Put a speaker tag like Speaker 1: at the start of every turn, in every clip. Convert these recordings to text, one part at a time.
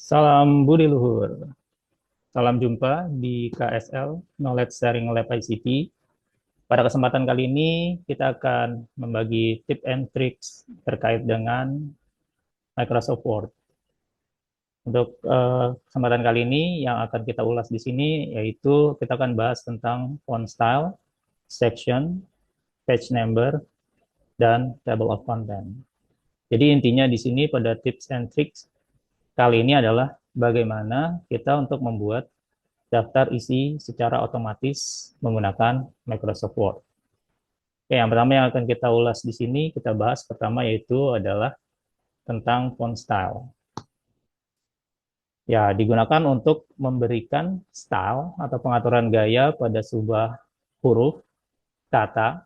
Speaker 1: Salam Budi Luhur. Salam jumpa di KSL Knowledge Sharing Lab ICT. Pada kesempatan kali ini kita akan membagi tips and tricks terkait dengan Microsoft Word. Untuk kesempatan kali ini yang akan kita ulas di sini yaitu kita akan bahas tentang font style, section, page number, dan table of content. Jadi intinya di sini pada tips and tricks kali ini adalah bagaimana kita untuk membuat daftar isi secara otomatis menggunakan Microsoft Word. Oke, yang pertama yang akan kita ulas di sini, kita bahas pertama yaitu adalah tentang font style. Ya, digunakan untuk memberikan style atau pengaturan gaya pada sebuah huruf, kata,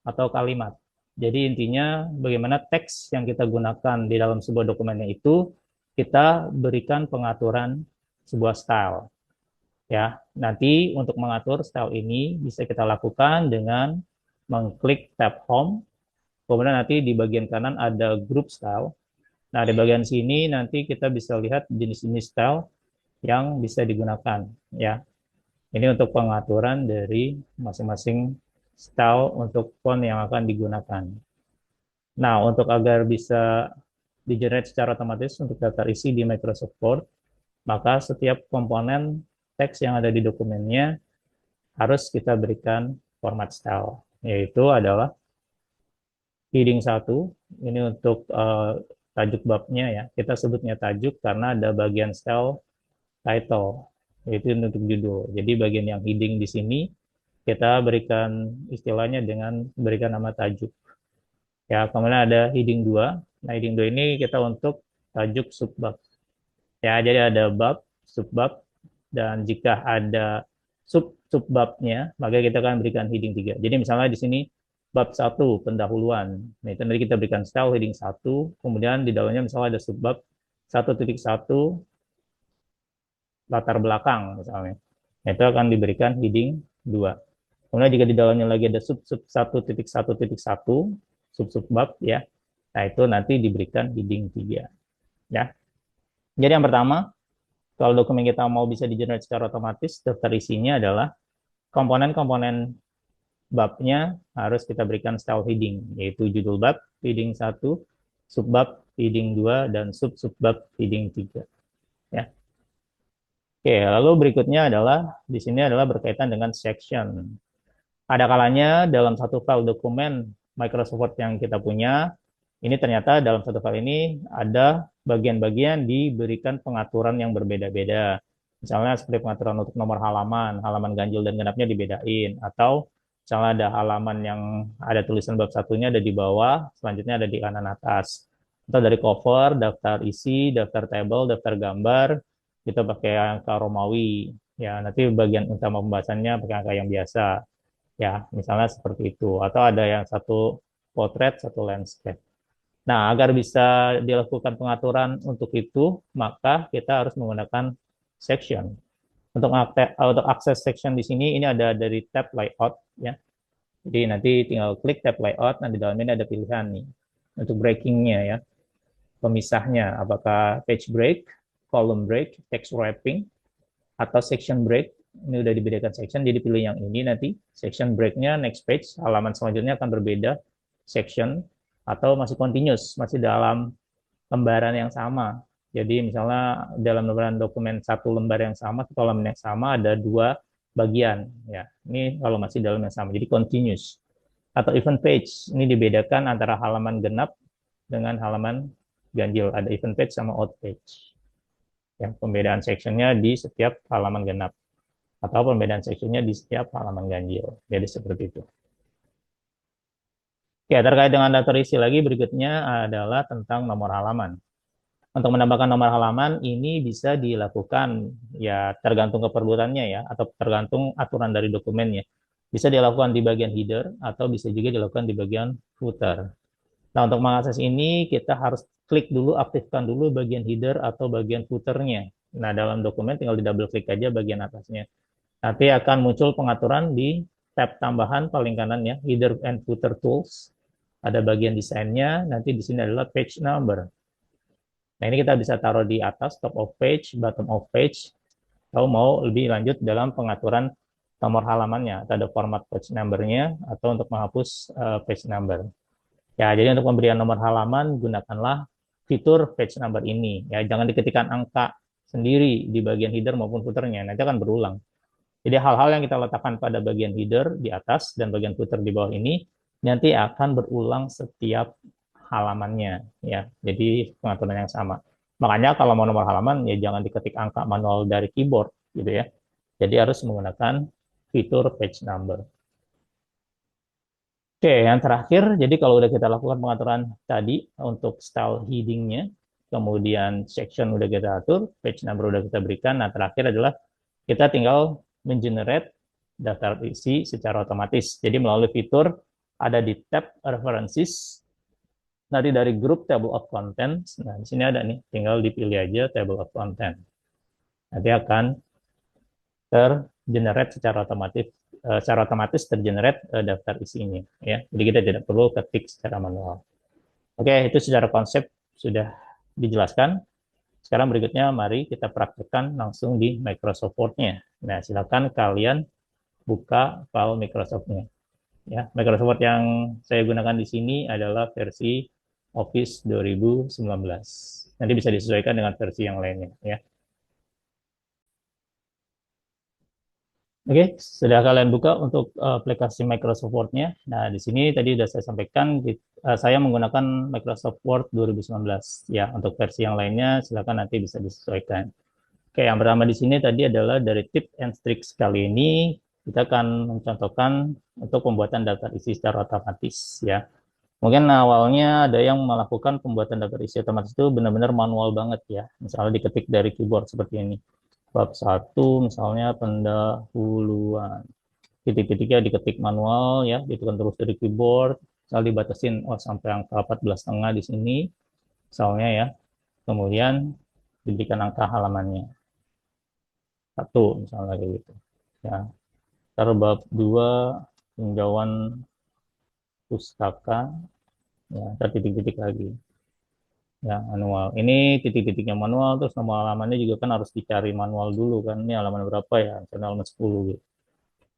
Speaker 1: atau kalimat. Jadi intinya bagaimana teks yang kita gunakan di dalam sebuah dokumennya itu kita berikan pengaturan sebuah style. Ya, nanti untuk mengatur style ini bisa kita lakukan dengan mengklik tab Home. Kemudian nanti di bagian kanan ada Group Style. Nah, di bagian sini nanti kita bisa lihat jenis-jenis style yang bisa digunakan. Ya, ini untuk pengaturan dari masing-masing style untuk font yang akan digunakan. Nah, untuk agar bisa di-generate secara otomatis untuk daftar isi di Microsoft Word, maka setiap komponen teks yang ada di dokumennya harus kita berikan format style, yaitu adalah heading 1, ini untuk tajuk babnya ya, kita sebutnya tajuk karena ada bagian style title, yaitu untuk judul. Jadi bagian yang heading di sini, kita berikan istilahnya dengan berikan nama tajuk. Ya, kemudian ada heading 2, nah heading 2 ini kita untuk tajuk subbab. Ya, jadi ada bab, subbab, dan jika ada subbabnya, maka kita akan berikan heading 3. Jadi misalnya di sini bab 1 pendahuluan. Nah, itu nanti kita berikan style heading 1, kemudian di dalamnya misalnya ada subbab 1.1 latar belakang misalnya. Nah, itu akan diberikan heading 2. Kemudian jika di dalamnya lagi ada sub-sub 1.1.1 sub-subbab ya. Nah, itu nanti diberikan heading 3 ya. Jadi yang pertama, kalau dokumen kita mau bisa di-generate secara otomatis, daftar isinya adalah komponen-komponen babnya harus kita berikan style heading, yaitu judul bab, heading 1, subbab, heading 2, dan sub-subbab heading 3. Ya. Oke, lalu berikutnya adalah, di sini adalah berkaitan dengan section. Ada kalanya dalam satu file dokumen Microsoft Word yang kita punya, ini ternyata dalam satu file ini ada bagian-bagian diberikan pengaturan yang berbeda-beda. Misalnya seperti pengaturan untuk nomor halaman, halaman ganjil dan genapnya dibedain, atau misalnya ada halaman yang ada tulisan bab satunya ada di bawah, selanjutnya ada di kanan atas. Atau dari cover, daftar isi, daftar table, daftar gambar, kita pakai angka Romawi. Ya, nanti bagian utama pembahasannya pakai angka yang biasa. Ya, misalnya seperti itu. Atau ada yang satu potret, satu landscape. Nah, agar bisa dilakukan pengaturan untuk itu, maka kita harus menggunakan section. Untuk akses section di sini, ini ada dari tab layout, ya. Jadi nanti tinggal klik tab layout, nah di dalamnya ada pilihan nih untuk breakingnya ya, pemisahnya, apakah page break, column break, text wrapping, atau section break. Ini udah dibedakan section, jadi pilih yang ini nanti. Section breaknya next page, halaman selanjutnya akan berbeda section, atau masih continuous, masih dalam lembaran yang sama. Jadi misalnya dalam lembaran dokumen satu lembar yang sama, satu halaman yang sama ada dua bagian. Ya, ini kalau masih dalam yang sama, jadi continuous. Atau event page, ini dibedakan antara halaman genap dengan halaman ganjil. Ada event page sama out page. Ya, pembedaan sectionnya di setiap halaman genap atau pembedaan sectionnya di setiap halaman ganjil. Jadi seperti itu. Ya, terkait dengan daftar isi lagi berikutnya adalah tentang nomor halaman. Untuk menambahkan nomor halaman ini bisa dilakukan ya tergantung keperluannya ya atau tergantung aturan dari dokumennya. Bisa dilakukan di bagian header atau bisa juga dilakukan di bagian footer. Nah, untuk mengakses ini kita harus klik dulu, aktifkan dulu bagian header atau bagian footernya. Nah, dalam dokumen tinggal di double klik aja bagian atasnya. Nanti akan muncul pengaturan di tab tambahan paling kanan ya, header and footer tools. Ada bagian desainnya, nanti di sini adalah page number. Nah, ini kita bisa taruh di atas, top of page, bottom of page, atau mau lebih lanjut dalam pengaturan nomor halamannya, atau ada format page number-nya, atau untuk menghapus page number. Ya, jadi untuk pemberian nomor halaman, gunakanlah fitur page number ini. Ya, jangan diketikkan angka sendiri di bagian header maupun footer-nya, nanti akan berulang. Jadi hal-hal yang kita letakkan pada bagian header di atas dan bagian footer di bawah ini nanti akan berulang setiap halamannya, ya. Jadi pengaturan yang sama. Makanya kalau mau nomor halaman ya jangan diketik angka manual dari keyboard gitu ya. Jadi harus menggunakan fitur page number. Oke, yang terakhir, jadi kalau udah kita lakukan pengaturan tadi untuk style heading-nya, kemudian section udah kita atur, page number udah kita berikan, nah terakhir adalah kita tinggal mengenerate daftar isi secara otomatis. Jadi melalui fitur ada di tab references, nanti dari grup table of contents, nah di sini ada nih, tinggal dipilih aja table of content. Nanti akan tergenerate secara otomatis tergenerate daftar isinya ya. Jadi kita tidak perlu ketik secara manual. Oke, itu secara konsep sudah dijelaskan. Sekarang berikutnya mari kita praktekkan langsung di Microsoft Word-nya. Nah, silakan kalian buka file Microsoft-nya. Ya, Microsoft Word yang saya gunakan di sini adalah versi Office 2019. Nanti bisa disesuaikan dengan versi yang lainnya ya. Oke, sudah kalian buka untuk aplikasi Microsoft Word-nya. Nah, di sini tadi sudah saya sampaikan, saya menggunakan Microsoft Word 2019. Ya, untuk versi yang lainnya silakan nanti bisa disesuaikan. Oke, yang pertama di sini tadi adalah dari tips and tricks kali ini, kita akan mencontohkan untuk pembuatan daftar isi secara otomatis. Ya, mungkin awalnya ada yang melakukan pembuatan daftar isi otomatis itu benar-benar manual banget ya. Misalnya diketik dari keyboard seperti ini. Bab 1 misalnya pendahuluan. Titik-titiknya diketik manual ya, ditekan terus dari keyboard, misal dibatasin sampai angka 14,5 di sini misalnya ya. Kemudian diberikan angka halamannya. 1 misalnya kayak gitu. Ya. Ntar bab 2 tinjauan pustaka ya, ntar titik-titik lagi. Ya, manual. Ini titik-titiknya manual, terus nomor halamannya juga kan harus dicari manual dulu kan. Ini halaman berapa ya? Misalnya halaman 10 gitu.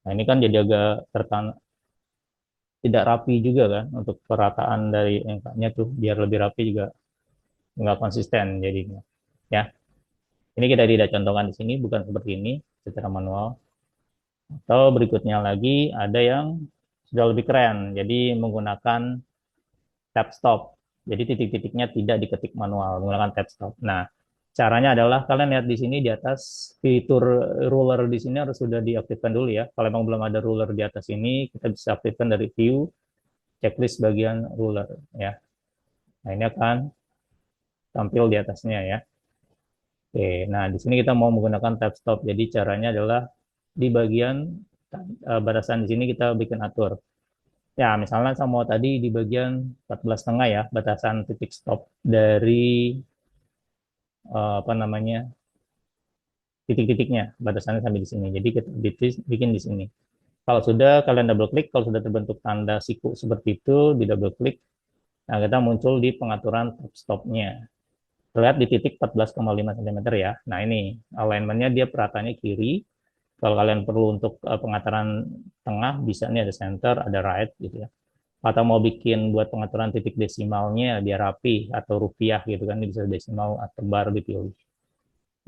Speaker 1: Nah, ini kan jadi agak tidak rapi juga kan untuk perataan dari angkanya tuh biar lebih rapi juga nggak konsisten jadinya. Ya, ini kita tidak contohkan di sini, bukan seperti ini secara manual. Atau berikutnya lagi ada yang sudah lebih keren, jadi menggunakan tab stop. Jadi titik-titiknya tidak diketik manual, menggunakan tab stop. Nah, caranya adalah kalian lihat di sini di atas fitur ruler di sini harus sudah diaktifkan dulu ya. Kalau memang belum ada ruler di atas ini, kita bisa aktifkan dari view checklist bagian ruler ya. Nah, ini akan tampil di atasnya ya. Oke, nah di sini kita mau menggunakan tab stop. Jadi caranya adalah di bagian batasan di sini kita bikin atur. Ya, misalnya saya mau tadi di bagian 14,5 ya, batasan titik stop dari apa namanya titik-titiknya, batasannya sampai di sini. Jadi kita bikin di sini. Kalau sudah kalian double klik, kalau sudah terbentuk tanda siku seperti itu, di double klik, nah kita muncul di pengaturan tab stopnya. Terlihat di titik 14,5 cm ya. Nah ini alignmentnya dia perataannya kiri. Kalau kalian perlu untuk pengaturan tengah, bisa nih ada center, ada right gitu ya. Atau mau bikin buat pengaturan titik desimalnya biar rapi atau rupiah gitu kan, ini bisa desimal atau bar dipilih.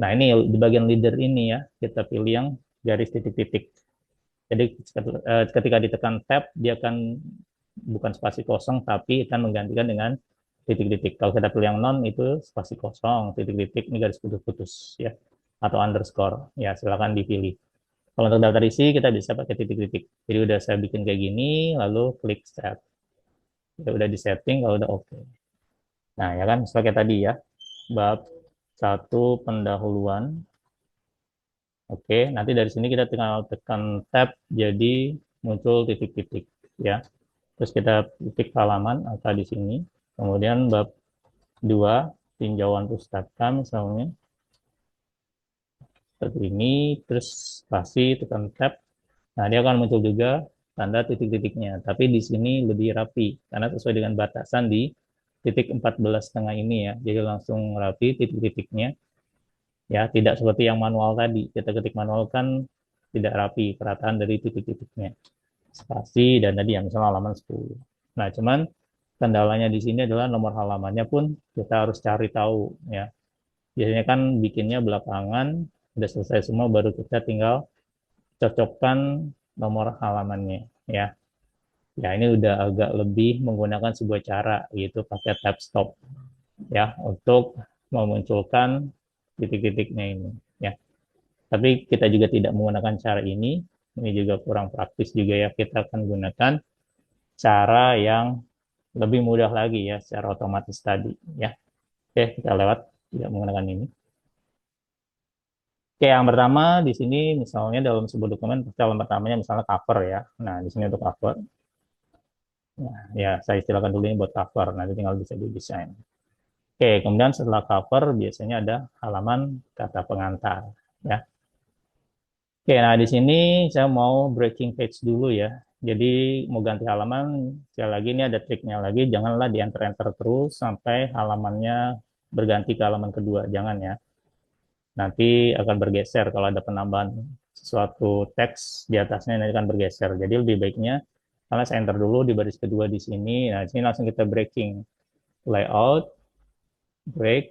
Speaker 1: Nah ini di bagian leader ini ya, kita pilih yang garis titik-titik. Jadi ketika ditekan tab, dia akan bukan spasi kosong, tapi akan menggantikan dengan titik-titik. Kalau kita pilih yang non, itu spasi kosong, titik-titik, ini garis putus-putus ya, atau underscore. Ya, silakan dipilih. Kalau untuk daftar isi, kita bisa pakai titik-titik. Jadi udah saya bikin kayak gini, lalu klik set. Ya, udah di setting, kalau udah oke. Nah, ya kan, sebagai tadi ya, bab 1 pendahuluan. Oke, nanti dari sini kita tinggal tekan tab, jadi muncul titik-titik ya. Terus kita ketik halaman angka di sini. Kemudian bab 2 tinjauan pustaka misalnya seperti ini, terus spasi tekan tab. Nah, dia akan muncul juga tanda titik-titiknya, tapi di sini lebih rapi karena sesuai dengan batasan di titik 14,5 ini ya. Jadi langsung rapi titik-titiknya. Ya, tidak seperti yang manual tadi. Kita ketik manual kan tidak rapi perataan dari titik-titiknya. Spasi dan tadi yang misalnya halaman 10. Nah, cuman kendalanya di sini adalah nomor halamannya pun kita harus cari tahu ya. Biasanya kan bikinnya belakangan, udah selesai semua baru kita tinggal cocokkan nomor halamannya ya. Ya, ini udah agak lebih menggunakan sebuah cara yaitu pakai tab stop ya untuk memunculkan titik-titiknya ini ya. Tapi kita juga tidak menggunakan cara ini. Ini juga kurang praktis juga ya. Kita akan gunakan cara yang lebih mudah lagi ya secara otomatis tadi ya. Oke, kita lewat tidak menggunakan ini. Oke, yang pertama di sini misalnya dalam sebuah dokumen calon pertamanya misalnya cover ya. Nah, di sini untuk cover. Nah, ya saya istilahkan dulu ini buat cover. Nanti tinggal bisa didesain. Oke, kemudian setelah cover biasanya ada halaman kata pengantar ya. Oke, nah di sini saya mau breaking page dulu ya. Jadi mau ganti halaman, sekali lagi ini ada triknya lagi, janganlah di enter-enter terus sampai halamannya berganti ke halaman kedua, jangan ya. Nanti akan bergeser kalau ada penambahan sesuatu teks di atasnya nanti akan bergeser. Jadi lebih baiknya karena saya enter dulu di baris kedua di sini. Nah, di sini langsung kita breaking layout, break.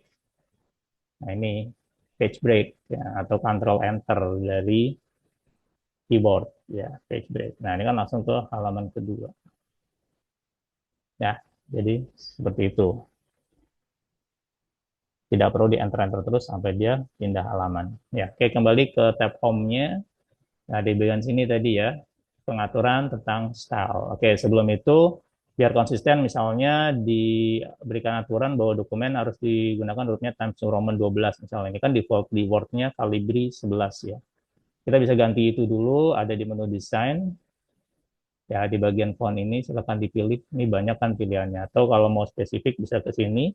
Speaker 1: Nah, ini page break ya, atau control enter dari keyboard ya, page break. Nah, ini kan langsung ke halaman kedua. Ya, jadi seperti itu. Tidak perlu di enter-enter terus sampai dia pindah halaman. Ya, oke, kembali ke tab home-nya. Nah, di bagian sini tadi ya, pengaturan tentang style. Oke, sebelum itu biar konsisten misalnya diberikan aturan bahwa dokumen harus digunakan rootnya Times New Roman 12 misalnya. Ini kan default di Word-nya Calibri 11 ya. Kita bisa ganti itu dulu, ada di menu desain. Ya, di bagian font ini silakan dipilih. Ini banyak kan pilihannya. Atau kalau mau spesifik bisa ke sini,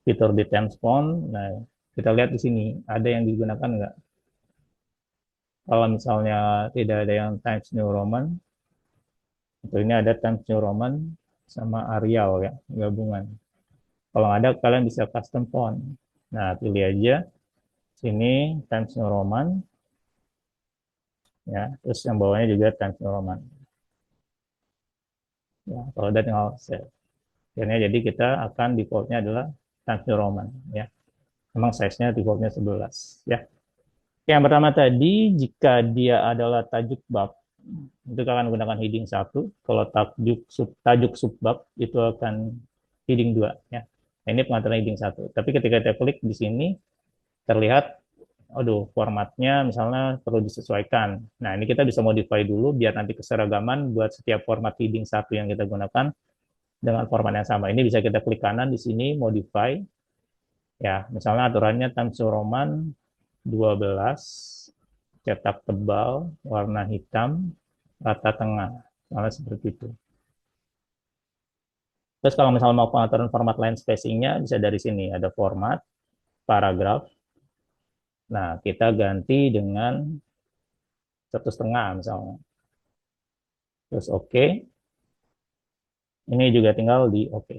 Speaker 1: fitur details font. Nah, kita lihat di sini, ada yang digunakan nggak? Kalau misalnya tidak ada yang Times New Roman, itu ini ada Times New Roman sama Arial ya, gabungan. Kalau nggak ada, kalian bisa custom font. Nah, pilih aja sini Times New Roman, ya. Terus yang bawahnya juga Times New Roman. Ya, kalau udah tinggal save. Akhirnya jadi kita akan defaultnya adalah Times New Roman, ya. Memang size-nya defaultnya 11, ya. Yang pertama tadi, jika dia adalah tajuk bab, itu akan menggunakan heading 1. Kalau tajuk subbab, itu akan heading 2. Ya. Nah, ini pengaturan heading 1. Tapi ketika kita klik di sini, terlihat, aduh, formatnya misalnya perlu disesuaikan. Nah, ini kita bisa modify dulu, biar nanti keseragaman buat setiap format heading 1 yang kita gunakan, dengan format yang sama. Ini bisa kita klik kanan di sini, modify. Ya, misalnya aturannya Times New Roman 12, cetak tebal, warna hitam, rata tengah. Misalnya seperti itu. Terus kalau misalnya mau pengaturan format line spacing-nya, bisa dari sini. Ada format, paragraf. Nah, kita ganti dengan 1,5 misalnya. Terus oke. Ini juga tinggal di oke.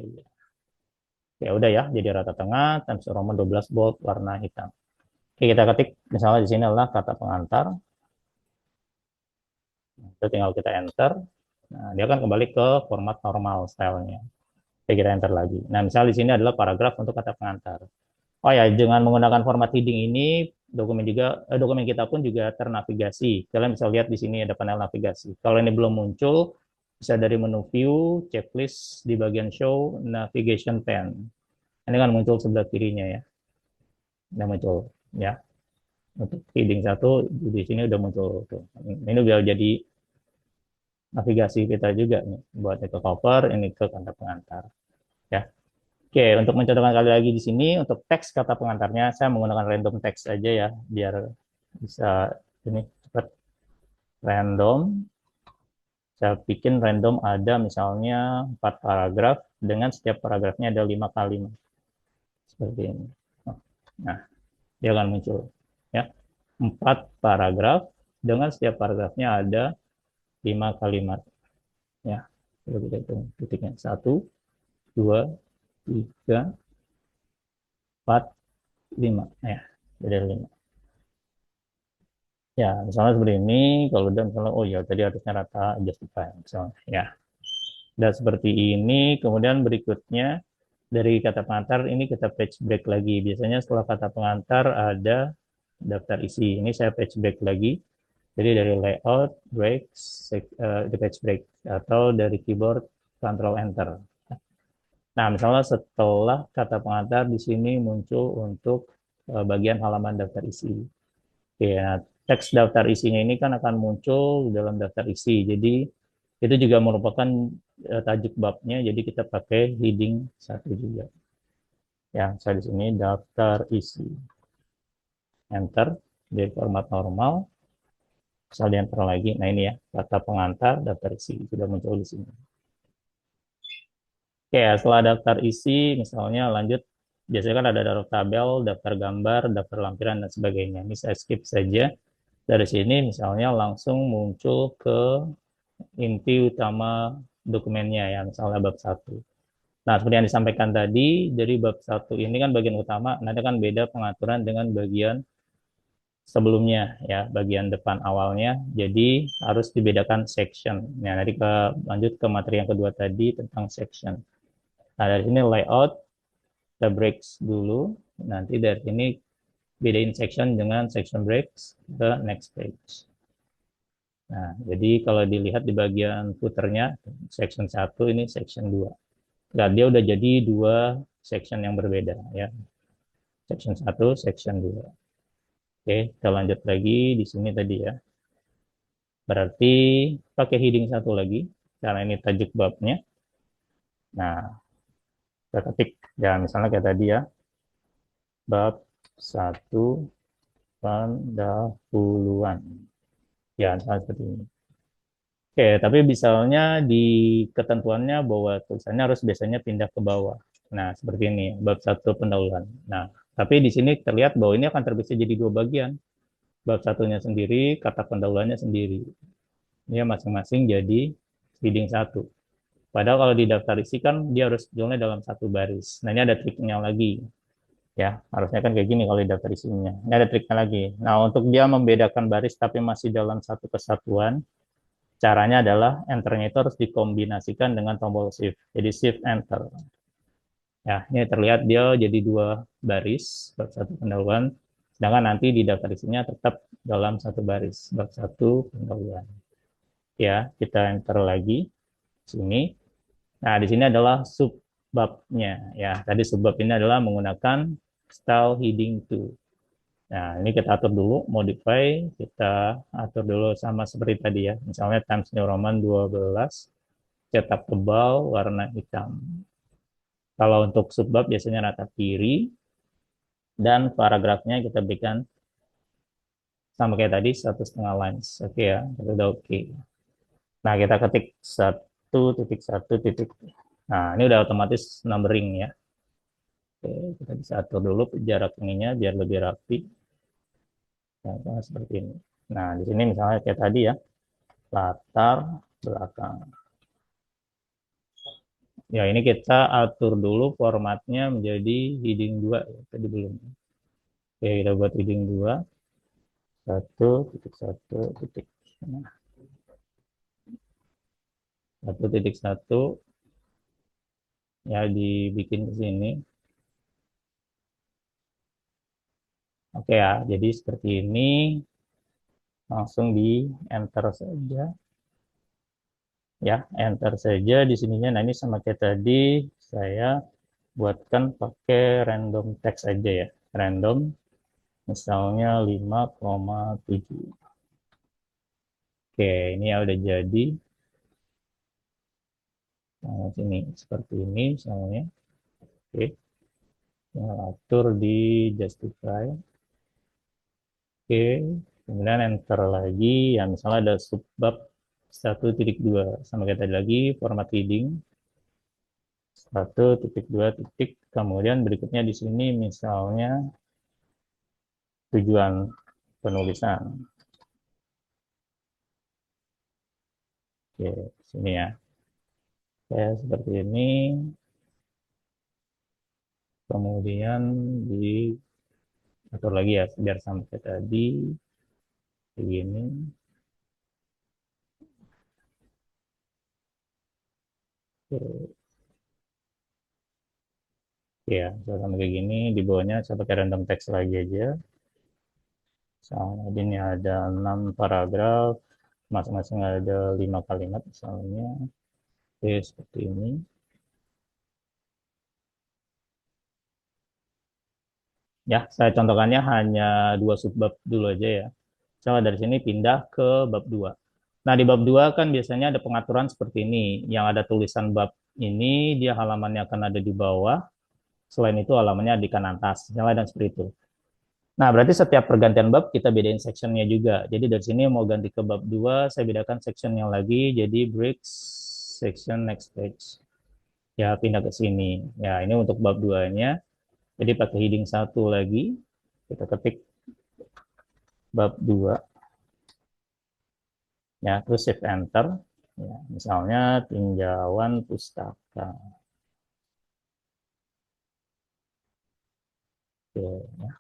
Speaker 1: Ya udah ya, jadi rata tengah, Times New Roman 12 bold, warna hitam. Oke, kita ketik misalnya di sini adalah kata pengantar. Itu tinggal kita enter. Nah, dia akan kembali ke format normal stylenya. Kita enter lagi. Nah, misalnya di sini adalah paragraf untuk kata pengantar. Oh ya, dengan menggunakan format heading ini, dokumen kita pun juga ternavigasi. Kalian bisa lihat di sini ada panel navigasi. Kalau ini belum muncul, bisa dari menu view, checklist di bagian show, navigation pane. Ini kan muncul sebelah kirinya ya. Udah muncul ya. Untuk heading 1 di sini udah muncul tuh. Ini udah jadi navigasi kita juga nih, buat itu cover, ini ke kata pengantar ya. Oke, untuk mencontohkan kali lagi di sini untuk teks kata pengantarnya saya menggunakan random text aja ya, biar bisa ini cepat. Random, saya bikin random ada misalnya 4 paragraf, dengan setiap paragrafnya ada 5 kalimat seperti ini. Nah, dia akan muncul ya, 4 paragraf dengan setiap paragrafnya ada 5 kalimat ya. Coba kita hitung titiknya, 1, 2, 3, 4, 5. Ya, jadi 5. Ya, misalnya seperti ini, kalau udah misalnya, oh ya tadi harusnya rata justify, misalnya. Ya, dan seperti ini, kemudian berikutnya, dari kata pengantar ini kita page break lagi. Biasanya setelah kata pengantar ada daftar isi. Ini saya page break lagi. Jadi dari layout, break, di page break. Atau dari keyboard, Control Enter. Nah, misalnya setelah kata pengantar di sini muncul untuk bagian halaman daftar isi. Oke, nah, teks daftar isinya ini kan akan muncul dalam daftar isi. Jadi itu juga merupakan tajuk babnya. Jadi kita pakai heading 1 juga. Ya, saya di sini daftar isi. Enter di format normal. Misal di enter lagi. Nah ini ya, kata pengantar daftar isi sudah muncul di sini. Oke, setelah daftar isi, misalnya lanjut, biasanya kan ada daftar tabel, daftar gambar, daftar lampiran, dan sebagainya. Ini saya skip saja. Dari sini misalnya langsung muncul ke inti utama dokumennya ya, misalnya bab 1. Nah, seperti yang disampaikan tadi, dari bab 1 ini kan bagian utama, nanti kan beda pengaturan dengan bagian sebelumnya ya, bagian depan awalnya. Jadi harus dibedakan section. Nah, nanti lanjut ke materi yang kedua tadi tentang section. Nah, dari sini layout, kita breaks dulu. Nanti dari sini bedain section dengan section breaks ke next page. Nah, jadi kalau dilihat di bagian footernya, section 1 ini section 2. Nah, dia udah jadi dua section yang berbeda ya. Section 1, section 2. Oke, kita lanjut lagi di sini tadi ya. Berarti pakai heading 1 lagi, karena ini tajuk babnya. Nah, kita ketik, ya misalnya kayak tadi ya, bab 1 pendahuluan. Ya, misalnya seperti ini. Oke, tapi misalnya di ketentuannya bahwa tulisannya harus biasanya pindah ke bawah. Nah, seperti ini, bab 1 pendahuluan. Nah, tapi di sini terlihat bahwa ini akan terpisah jadi dua bagian. Bab satunya sendiri, kata pendahuluannya sendiri. Ini masing-masing jadi heading 1. Padahal kalau di daftar isi kan dia harus jumlahnya dalam satu baris. Nah, ini ada triknya lagi. Ya, harusnya kan kayak gini kalau di daftar isinya. Ini ada triknya lagi. Nah, untuk dia membedakan baris tapi masih dalam satu kesatuan, caranya adalah enternya itu harus dikombinasikan dengan tombol shift. Jadi shift enter. Ya, ini terlihat dia jadi dua baris, bab satu pendahuluan, sedangkan nanti di daftar isinya tetap dalam satu baris, bab satu pendahuluan. Ya, kita enter lagi sini. Nah, di sini adalah subbabnya. Ya, tadi subbab ini adalah menggunakan style heading to. Nah, ini kita atur dulu, modify, kita atur dulu sama seperti tadi ya. Misalnya Times New Roman 12, cetak tebal, warna hitam. Kalau untuk subbab biasanya rata kiri, dan paragrafnya kita berikan sama kayak tadi, 1,5 lines. Oke ya, itu udah oke. Nah, kita ketik 1.1. Nah, ini udah otomatis numbering ya. Oke, kita bisa atur dulu jarak ininya biar lebih rapi. Nah, seperti ini. Nah, di sini misalnya kayak tadi ya, latar belakang. Ya, ini kita atur dulu formatnya menjadi heading 2 ya, tadi belum. Oke, kita buat heading 2. 1.1. Nah, 1.1 ya dibikin ke sini. Oke ya, jadi seperti ini langsung di enter saja. Ya, enter saja di sininya. Nah, ini sama kayak tadi saya buatkan pakai random text aja ya. Random misalnya 5,7. Oke, ini ya udah jadi. Nah, sini seperti ini misalnya. Oke, atur di justify. Oke, kemudian enter lagi. Ya, misalnya ada subbab 1.2 sama kayak tadi lagi, format heading 1.2 titik. Kemudian berikutnya di sini misalnya tujuan penulisan. Oke, sini ya. Oke, seperti ini. kemudian diatur lagi ya, biar sampai tadi begini. Oke, ya, saya sampai kayak gini, di bawahnya saya pakai random text lagi aja. Misalnya ini ada 6 paragraf, masing-masing ada 5 kalimat misalnya. Oke, seperti ini. Ya, saya contohkannya hanya 2 subbab dulu aja ya. Misalnya dari sini pindah ke bab 2. Nah, di bab 2 kan biasanya ada pengaturan seperti ini. Yang ada tulisan bab ini, dia halamannya akan ada di bawah. Selain itu halamannya di kanan atas. Misalnya dan seperti itu. Nah, berarti setiap pergantian bab kita bedain sectionnya juga. Jadi dari sini mau ganti ke bab 2, saya bedakan sectionnya lagi. Jadi breaks, section, next page. Ya, pindah ke sini. Ya, ini untuk bab 2-nya. Jadi pakai heading 1 lagi. Kita ketik bab 2. Ya, terus shift enter. Ya, misalnya tinjauan pustaka. Oke, ya.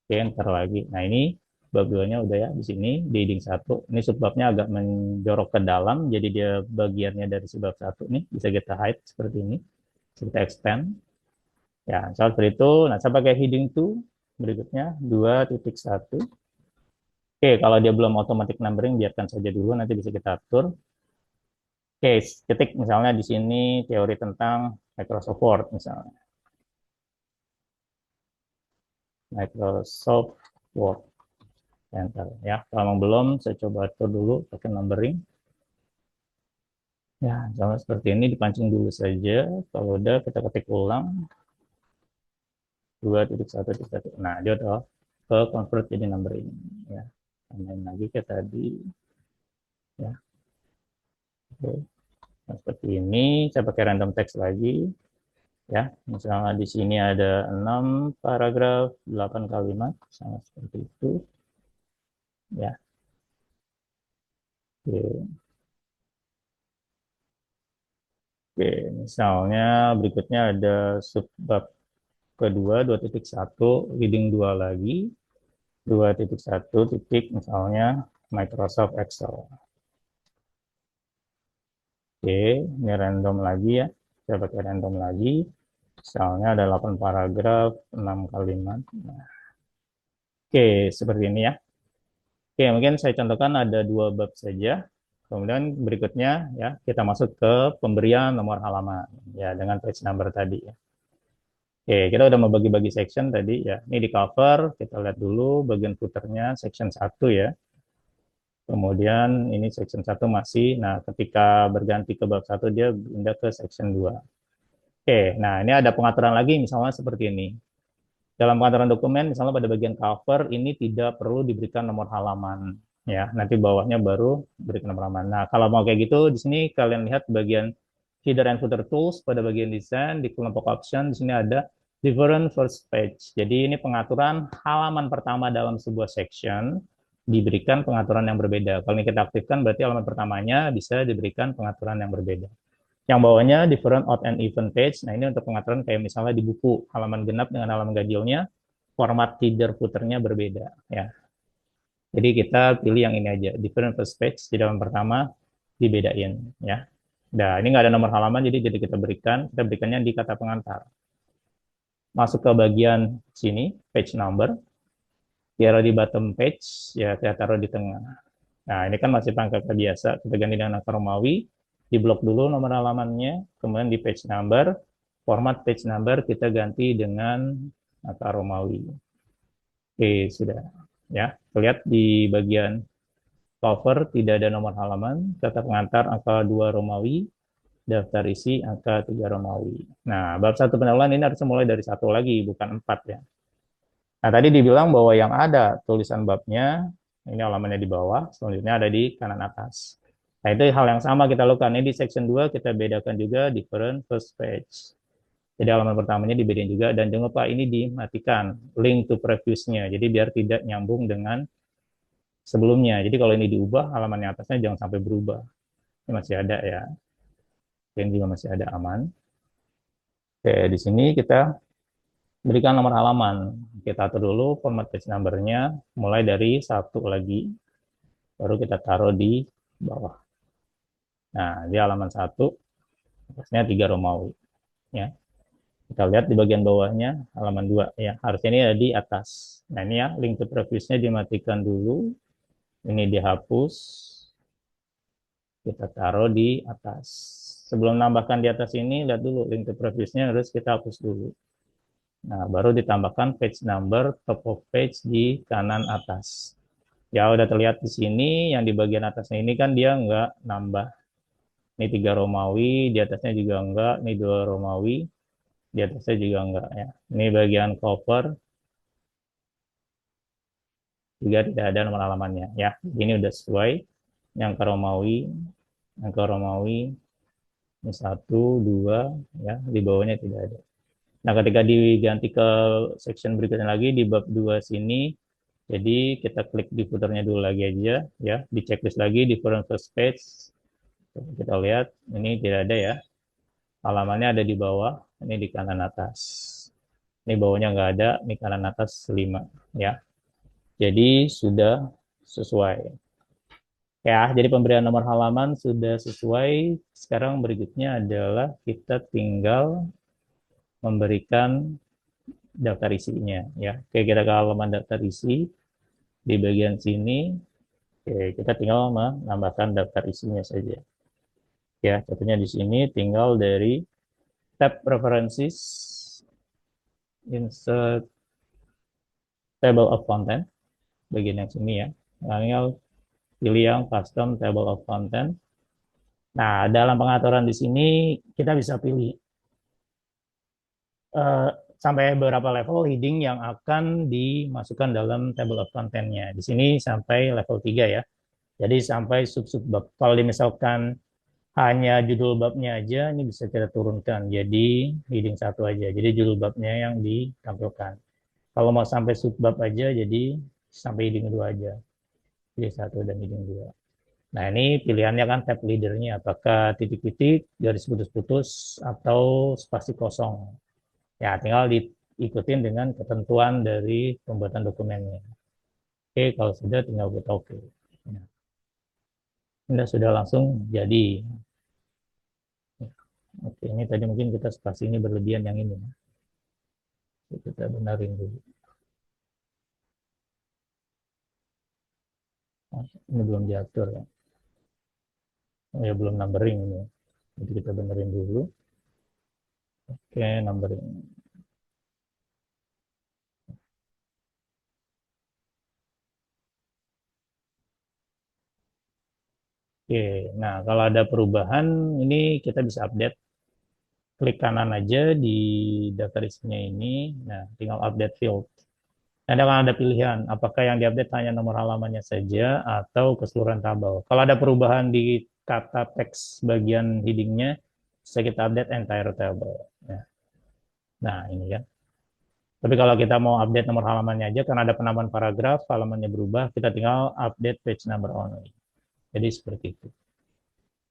Speaker 1: Oke, enter lagi. Nah, ini bab 2-nya udah ya di sini di heading 1. Ini subbabnya agak menjorok ke dalam, jadi dia bagiannya dari subbab 1 nih, bisa kita hide seperti ini. Bisa kita expand. Ya, soal seperti itu. Nah, saya pakai heading 2 berikutnya 2.1. Oke, kalau dia belum automatic numbering, biarkan saja dulu, nanti bisa kita atur. Oke, ketik misalnya di sini teori tentang Microsoft Word misalnya. Microsoft Word. Enter ya. Kalau belum, saya coba atur dulu pakai numbering. Ya, sama seperti ini dipancing dulu saja. Kalau udah kita ketik ulang 2.1.1. Nah, dia udah ke convert jadi numbering ya. Tambahin lagi kayak tadi ya. Oke. Nah, seperti ini saya pakai random text lagi ya. Misalnya di sini ada 6 paragraf, 8 kalimat, sama seperti itu ya. Oke. Oke, misalnya berikutnya ada subbab kedua 2.1 reading 2 lagi 2.1 titik misalnya Microsoft Excel. Oke, ini random lagi ya. Saya pakai random lagi. Misalnya ada 8 paragraf, 6 kalimat. Nah, oke, seperti ini ya. Oke, mungkin saya contohkan ada 2 bab saja. Kemudian berikutnya ya, kita masuk ke pemberian nomor halaman ya dengan page number tadi ya. Oke, kita udah mau bagi-bagi section tadi ya. Ini di cover, kita lihat dulu bagian footernya section 1 ya. Kemudian ini section 1 masih, nah ketika berganti ke bab 1 dia pindah ke section 2. Oke, nah ini ada pengaturan lagi misalnya seperti ini. Dalam pengaturan dokumen, misalnya pada bagian cover, ini tidak perlu diberikan nomor halaman. Ya, nanti bawahnya baru berikan nomor halaman. Nah, kalau mau kayak gitu, di sini kalian lihat bagian header and footer tools pada bagian desain, di kelompok option, di sini ada different first page. Jadi ini pengaturan halaman pertama dalam sebuah section, diberikan pengaturan yang berbeda. Kalau ini kita aktifkan, berarti halaman pertamanya bisa diberikan pengaturan yang berbeda. Yang bawahnya different odd and even page. Nah, ini untuk pengaturan kayak misalnya di buku halaman genap dengan halaman ganjilnya, format header footernya berbeda ya. Jadi kita pilih yang ini aja, different first page di dalam pertama dibedain ya. Nah, ini nggak ada nomor halaman jadi kita berikannya di kata pengantar. Masuk ke bagian sini, page number, taruh di bottom page, ya kita taruh di tengah. Nah, ini kan masih pangkat biasa, kita ganti dengan angka Romawi, di blok dulu nomor halamannya, kemudian di page number, format page number kita ganti dengan angka Romawi. Oke, sudah. Ya, lihat di bagian cover tidak ada nomor halaman, kata pengantar angka 2 Romawi, daftar isi angka 3 Romawi. Nah, bab 1 pendahuluan ini harus mulai dari 1 lagi, bukan 4 ya. Nah, tadi dibilang bahwa yang ada tulisan babnya, ini halamannya di bawah, selanjutnya ada di kanan atas. Nah, itu hal yang sama kita lakukan. Ini di section 2 kita bedakan juga different first page. Jadi halaman pertamanya dibedain juga, dan jangan lupa ini dimatikan, link to previous-nya. Jadi biar tidak nyambung dengan sebelumnya. Jadi kalau ini diubah, halaman yang atasnya jangan sampai berubah. Ini masih ada ya. Yang juga masih ada aman. Oke, di sini kita berikan nomor halaman. Kita atur dulu format page number-nya, mulai dari satu lagi, baru kita taruh di bawah. Nah, di halaman satu, atasnya 3 Romawi. Ya. Kita lihat di bagian bawahnya, halaman 2. Ya, harusnya ini ada di atas. Nah, ini ya, link to previous-nya dimatikan dulu. Ini dihapus. Kita taruh di atas. Sebelum nambahkan di atas ini, lihat dulu link to previous-nya harus kita hapus dulu. Nah, baru ditambahkan page number top of page di kanan atas. Ya, udah terlihat di sini, yang di bagian atasnya ini kan dia nggak nambah. Ini 3 Romawi, di atasnya juga enggak, ini 2 Romawi, di atasnya juga enggak ya. Ini bagian cover, juga tidak ada nomor halamannya ya. Ini udah sesuai. Yang ke Romawi, yang ke Romawi, ini 1, 2, ya, di bawahnya tidak ada. Nah, ketika diganti ke section berikutnya lagi, di bab 2 sini, jadi kita klik di footernya dulu lagi aja, ya, di checklist lagi, di front first page, kita lihat, ini tidak ada ya, halamannya ada di bawah, ini di kanan atas. Ini bawahnya nggak ada, ini kanan atas 5, ya. Jadi sudah sesuai. Ya, jadi pemberian nomor halaman sudah sesuai. Sekarang berikutnya adalah kita tinggal memberikan daftar isinya ya. Oke, kita ke halaman daftar isi di bagian sini. Oke, kita tinggal menambahkan daftar isinya saja. Ya, contohnya di sini tinggal dari tab preferences, insert table of content, bagian yang sini ya. Tinggal pilih yang custom table of content. Nah, dalam pengaturan di sini kita bisa pilih eh, sampai beberapa level heading yang akan dimasukkan dalam table of content-nya. Di sini sampai level 3 ya. Jadi sampai sub-sub bab. Kalau misalkan hanya judul babnya aja, ini bisa kita turunkan. Jadi heading 1 aja. Jadi judul babnya yang ditampilkan. Kalau mau sampai sub bab aja, jadi sampai heading 2 aja. Jadi 1 dan heading 2. Nah, ini pilihannya kan tab leadernya. Apakah titik-titik, garis putus-putus, atau spasi kosong. Ya, tinggal diikutin dengan ketentuan dari pembuatan dokumennya. Oke, kalau sudah tinggal buat oke. Nah, ini sudah langsung jadi. Oke, ini tadi mungkin kita spasi ini berlebihan yang ini. Kita benarin dulu. Nah, ini belum diatur ya. Oh, ya belum numbering ini. Jadi kita benerin dulu. Oke, numbering. Oke, nah kalau ada perubahan ini kita bisa update. Klik kanan aja di daftar isinya ini. Nah, tinggal update field. Nanti akan ada pilihan, apakah yang diupdate hanya nomor halamannya saja atau keseluruhan tabel. Kalau ada perubahan di kata teks bagian headingnya, bisa kita update entire table. Ya. Nah, ini kan. Tapi kalau kita mau update nomor halamannya aja, karena ada penambahan paragraf, halamannya berubah, kita tinggal update page number only. Jadi seperti itu.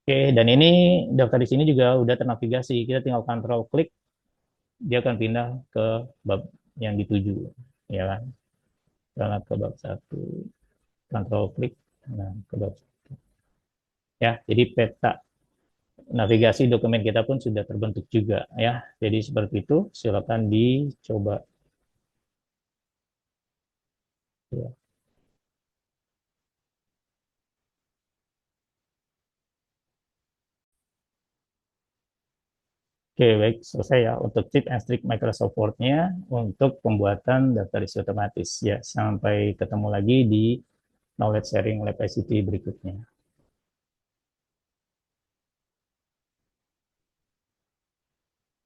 Speaker 1: Oke, dan ini daftar di sini juga udah ternavigasi. Kita tinggal control klik, dia akan pindah ke bab yang dituju. Ya kan? Karena ke bab 1. Control klik, nah ke bab 1. Ya, jadi peta navigasi dokumen kita pun sudah terbentuk juga ya. Jadi seperti itu, silakan dicoba. Ya. Oke, baik, selesai ya untuk tip and trick Microsoft Word-nya untuk pembuatan daftar isi otomatis. Ya, sampai ketemu lagi di knowledge sharing lab ICT berikutnya.